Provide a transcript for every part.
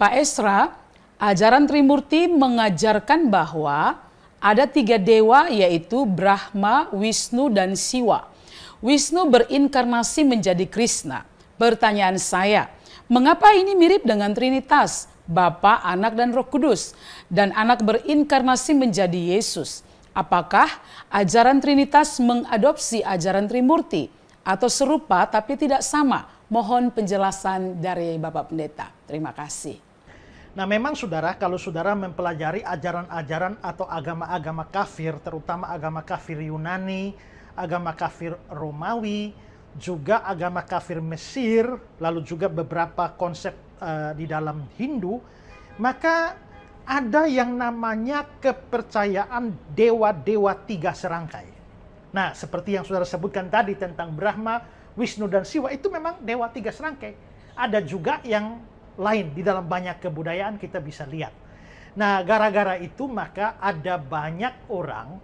Pak Esra, ajaran Trimurti mengajarkan bahwa ada 3 dewa yaitu Brahma, Wisnu, dan Siwa. Wisnu berinkarnasi menjadi Krishna. Pertanyaan saya, mengapa ini mirip dengan Trinitas, Bapa, Anak, dan Roh Kudus, dan Anak berinkarnasi menjadi Yesus? Apakah ajaran Trinitas mengadopsi ajaran Trimurti atau serupa tapi tidak sama? Mohon penjelasan dari Bapak Pendeta. Terima kasih. Nah memang saudara, kalau saudara mempelajari ajaran-ajaran atau agama-agama kafir, terutama agama kafir Yunani, agama kafir Romawi, juga agama kafir Mesir, lalu juga beberapa konsep di dalam Hindu, maka ada yang namanya kepercayaan dewa-dewa 3 serangkai. Nah seperti yang saudara sebutkan tadi tentang Brahma, Wisnu, dan Siwa, itu memang dewa 3 serangkai. Ada juga yang lain di dalam banyak kebudayaan kita bisa lihat. Nah, gara-gara itu maka ada banyak orang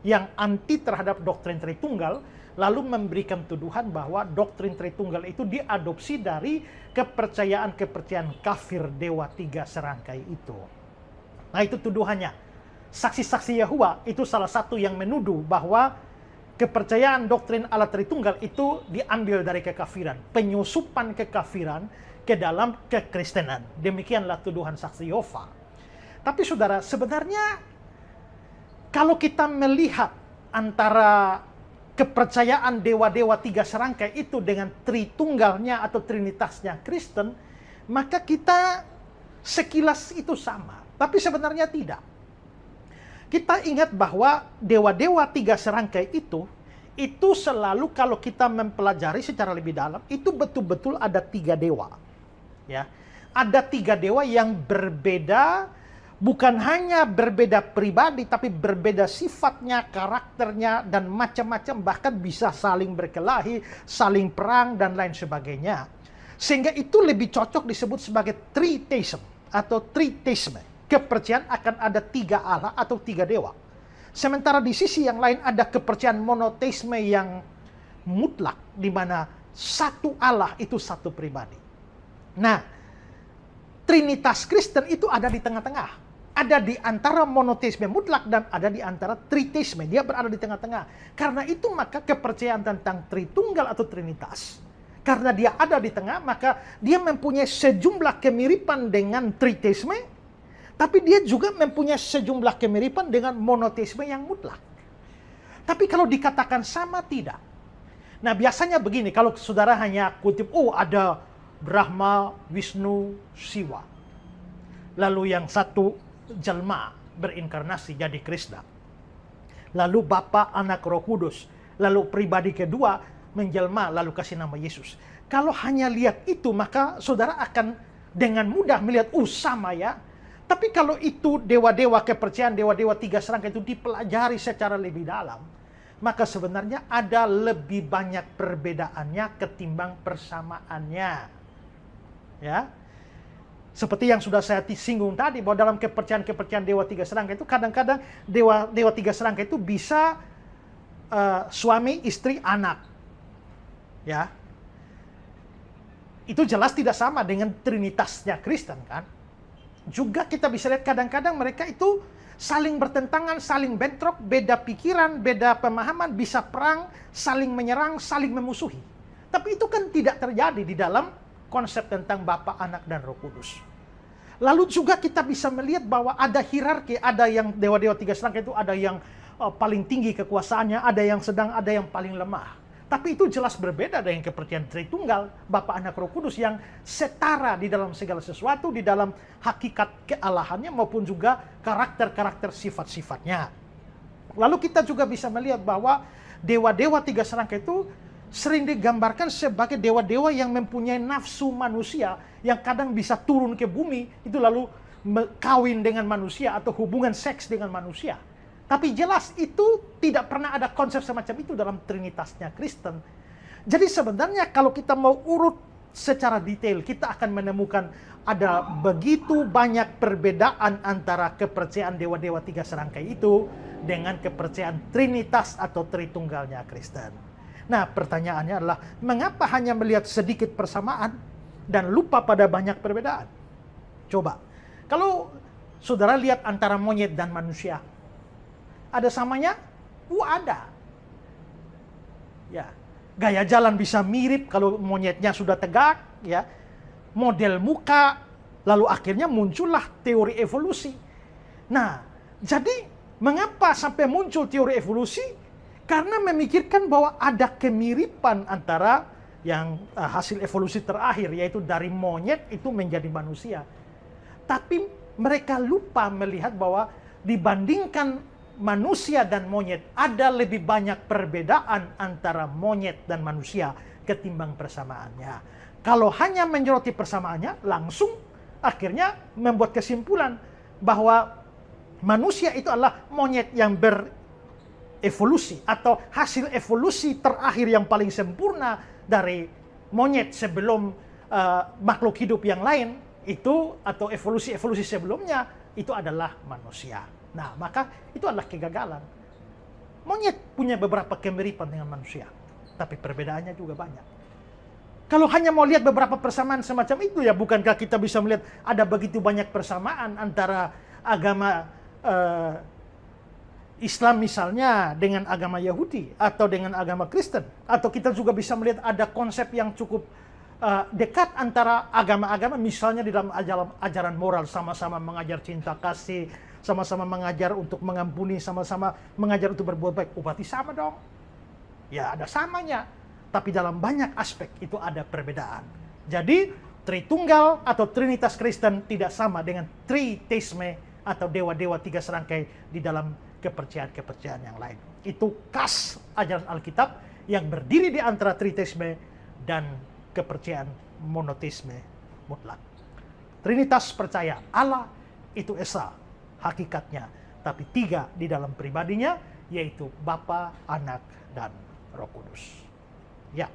yang anti terhadap doktrin Tritunggal, lalu memberikan tuduhan bahwa doktrin Tritunggal itu diadopsi dari kepercayaan-kepercayaan kafir dewa 3 serangkai itu. Nah, itu tuduhannya. Saksi-saksi Yahwa itu salah satu yang menuduh bahwa kepercayaan doktrin Allah Tritunggal itu diambil dari kekafiran, penyusupan kekafiran ke dalam kekristenan. Demikianlah tuduhan saksi Yehova. Tapi saudara, sebenarnya kalau kita melihat antara kepercayaan dewa-dewa 3 serangkai itu dengan Tritunggalnya atau Trinitasnya Kristen, maka kita sekilas itu sama. Tapi sebenarnya tidak. Kita ingat bahwa dewa-dewa 3 serangkai itu selalu kalau kita mempelajari secara lebih dalam, itu betul-betul ada 3 dewa. Ya, ada 3 dewa yang berbeda, bukan hanya berbeda pribadi, tapi berbeda sifatnya, karakternya, dan macam-macam, bahkan bisa saling berkelahi, saling perang, dan lain sebagainya. Sehingga itu lebih cocok disebut sebagai tritheism atau tritheisme. Kepercayaan akan ada 3 Allah atau 3 dewa. Sementara di sisi yang lain ada kepercayaan monoteisme yang mutlak, di mana satu Allah itu satu pribadi. Nah, Trinitas Kristen itu ada di tengah-tengah. Ada di antara monoteisme mutlak dan ada di antara tritheisme. Dia berada di tengah-tengah. Karena itu maka kepercayaan tentang Tritunggal atau Trinitas, karena dia ada di tengah, maka dia mempunyai sejumlah kemiripan dengan tritheisme, tapi dia juga mempunyai sejumlah kemiripan dengan monoteisme yang mutlak. Tapi kalau dikatakan sama, tidak. Nah biasanya begini, kalau saudara hanya kutip, oh ada Brahma, Wisnu, Siwa. Lalu yang satu jelma berinkarnasi jadi Krishna. Lalu Bapa, Anak, Roh Kudus. Lalu pribadi kedua menjelma lalu kasih nama Yesus. Kalau hanya lihat itu, maka saudara akan dengan mudah melihat, sama ya. Tapi kalau itu dewa-dewa kepercayaan, dewa-dewa 3 serangkai itu dipelajari secara lebih dalam, maka sebenarnya ada lebih banyak perbedaannya ketimbang persamaannya. Ya, seperti yang sudah saya singgung tadi, bahwa dalam kepercayaan dewa 3 serangkai itu kadang-kadang dewa 3 serangkai itu bisa suami, istri, anak. Ya, itu jelas tidak sama dengan Trinitasnya Kristen kan. Juga kita bisa lihat kadang-kadang mereka itu saling bertentangan, saling bentrok, beda pikiran, beda pemahaman, bisa perang, saling menyerang, saling memusuhi. Tapi itu kan tidak terjadi di dalam konsep tentang Bapa, Anak, dan Roh Kudus. Lalu juga kita bisa melihat bahwa ada hierarki, ada yang dewa-dewa 3 serangkai itu ada yang paling tinggi kekuasaannya, ada yang sedang, ada yang paling lemah. Tapi itu jelas berbeda dengan kepercayaan Tritunggal, Bapa, Anak, Roh Kudus yang setara di dalam segala sesuatu, di dalam hakikat kealahannya maupun juga karakter-karakter sifat-sifatnya. Lalu kita juga bisa melihat bahwa dewa-dewa 3 serangkai itu sering digambarkan sebagai dewa-dewa yang mempunyai nafsu manusia, yang kadang bisa turun ke bumi, itu lalu kawin dengan manusia atau hubungan seks dengan manusia. Tapi jelas itu tidak pernah ada konsep semacam itu dalam Trinitasnya Kristen. Jadi sebenarnya kalau kita mau urut secara detail, kita akan menemukan ada begitu banyak perbedaan antara kepercayaan dewa-dewa 3 serangkai itu dengan kepercayaan Trinitas atau Tritunggalnya Kristen. Nah, pertanyaannya adalah, mengapa hanya melihat sedikit persamaan dan lupa pada banyak perbedaan? Coba, kalau saudara lihat antara monyet dan manusia, ada samanya? Ada. Ya, gaya jalan bisa mirip kalau monyetnya sudah tegak, ya. Model muka, lalu akhirnya muncullah teori evolusi. Nah, jadi mengapa sampai muncul teori evolusi? Karena memikirkan bahwa ada kemiripan antara yang hasil evolusi terakhir, yaitu dari monyet itu menjadi manusia. Tapi mereka lupa melihat bahwa dibandingkan manusia dan monyet, ada lebih banyak perbedaan antara monyet dan manusia ketimbang persamaannya. Kalau hanya menyoroti persamaannya, langsung akhirnya membuat kesimpulan bahwa manusia itu adalah monyet yang berevolusi atau hasil evolusi terakhir yang paling sempurna dari monyet sebelum makhluk hidup yang lain itu, atau evolusi sebelumnya itu adalah manusia. Nah, maka itu adalah kegagalan. Monyet punya beberapa kemiripan dengan manusia, tapi perbedaannya juga banyak. Kalau hanya mau lihat beberapa persamaan semacam itu, ya bukankah kita bisa melihat ada begitu banyak persamaan antara agama Islam misalnya dengan agama Yahudi atau dengan agama Kristen, atau kita juga bisa melihat ada konsep yang cukup dekat antara agama-agama, misalnya di dalam ajaran moral, sama-sama mengajar cinta kasih, sama-sama mengajar untuk mengampuni, sama-sama mengajar untuk berbuat baik. Berarti sama dong. Ya, ada samanya, tapi dalam banyak aspek itu ada perbedaan. Jadi Tritunggal atau Trinitas Kristen tidak sama dengan Triteisme atau dewa-dewa tiga serangkai di dalam kepercayaan-kepercayaan yang lain. Itu khas ajaran Alkitab yang berdiri di antara Triteisme dan kepercayaan monoteisme mutlak. Trinitas percaya Allah itu esa hakikatnya, tapi tiga di dalam pribadinya, yaitu Bapa, Anak, dan Roh Kudus. Ya.